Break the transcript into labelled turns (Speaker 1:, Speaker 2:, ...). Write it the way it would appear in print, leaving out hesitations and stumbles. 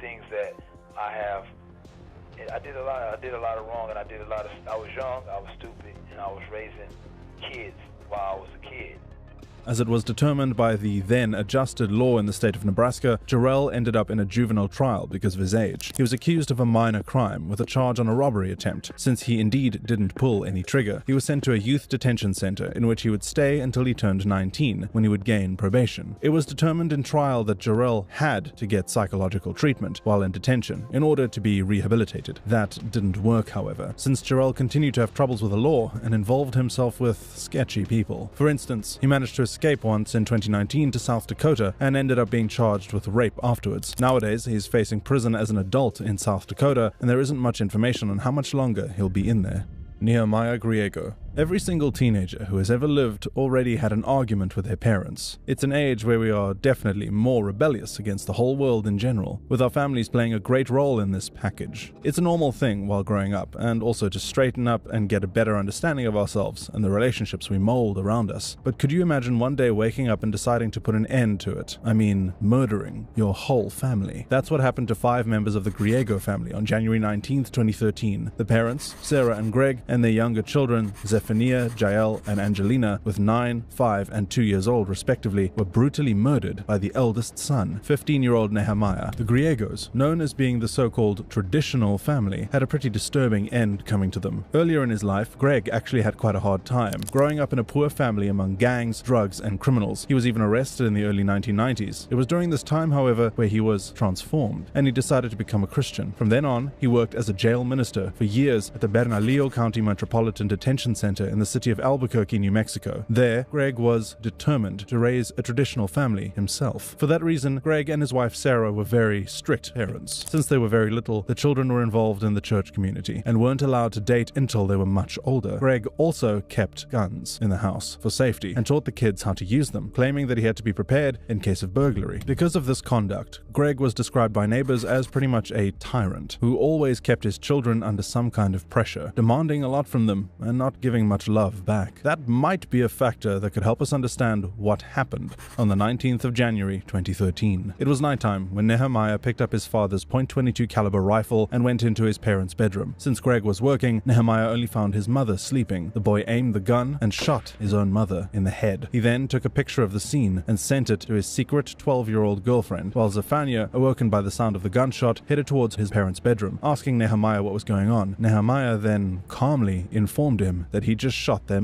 Speaker 1: things that I did a lot of wrong, and I was young, I was stupid, and I was raising kids while I was a kid.
Speaker 2: As it was determined by the then adjusted law in the state of Nebraska, Jarrell ended up in a juvenile trial because of his age. He was accused of a minor crime with a charge on a robbery attempt. Since he indeed didn't pull any trigger, he was sent to a youth detention center in which he would stay until he turned 19, when he would gain probation. It was determined in trial that Jarrell had to get psychological treatment while in detention in order to be rehabilitated. That didn't work, however, since Jarrell continued to have troubles with the law and involved himself with sketchy people. For instance, he managed to escape once in 2019 to South Dakota and ended up being charged with rape afterwards. Nowadays, he's facing prison as an adult in South Dakota, and there isn't much information on how much longer he'll be in there. Nehemiah Griego. Every single teenager who has ever lived already had an argument with their parents. It's an age where we are definitely more rebellious against the whole world in general, with our families playing a great role in this package. It's a normal thing while growing up, and also to straighten up and get a better understanding of ourselves and the relationships we mold around us. But could you imagine one day waking up and deciding to put an end to it? I mean, murdering your whole family. That's what happened to 5 members of the Griego family on January 19th, 2013. The parents, Sarah and Greg, and their younger children, Zephaniah, Jael, and Angelina, with 9, 5, and 2 years old respectively, were brutally murdered by the eldest son, 15-year-old Nehemiah. The Griegos, known as being the so-called traditional family, had a pretty disturbing end coming to them. Earlier in his life, Greg actually had quite a hard time, growing up in a poor family among gangs, drugs, and criminals. He was even arrested in the early 1990s. It was during this time, however, where he was transformed, and he decided to become a Christian. From then on, he worked as a jail minister for years at the Bernalillo County Metropolitan Detention Center in the city of Albuquerque, New Mexico. There, Greg was determined to raise a traditional family himself. For that reason, Greg and his wife Sarah were very strict parents. Since they were very little, the children were involved in the church community and weren't allowed to date until they were much older. Greg also kept guns in the house for safety and taught the kids how to use them, claiming that he had to be prepared in case of burglary. Because of this conduct, Greg was described by neighbors as pretty much a tyrant who always kept his children under some kind of pressure, demanding a lot from them and not giving much love back. That might be a factor that could help us understand what happened on the 19th of January 2013. It was nighttime when Nehemiah picked up his father's .22 caliber rifle and went into his parents' bedroom. Since Greg was working, Nehemiah only found his mother sleeping. The boy aimed the gun and shot his own mother in the head. He then took a picture of the scene and sent it to his secret 12-year-old girlfriend, while Zephaniah, awoken by the sound of the gunshot, headed towards his parents' bedroom, asking Nehemiah what was going on. Nehemiah then calmly informed him that he just shot their mother.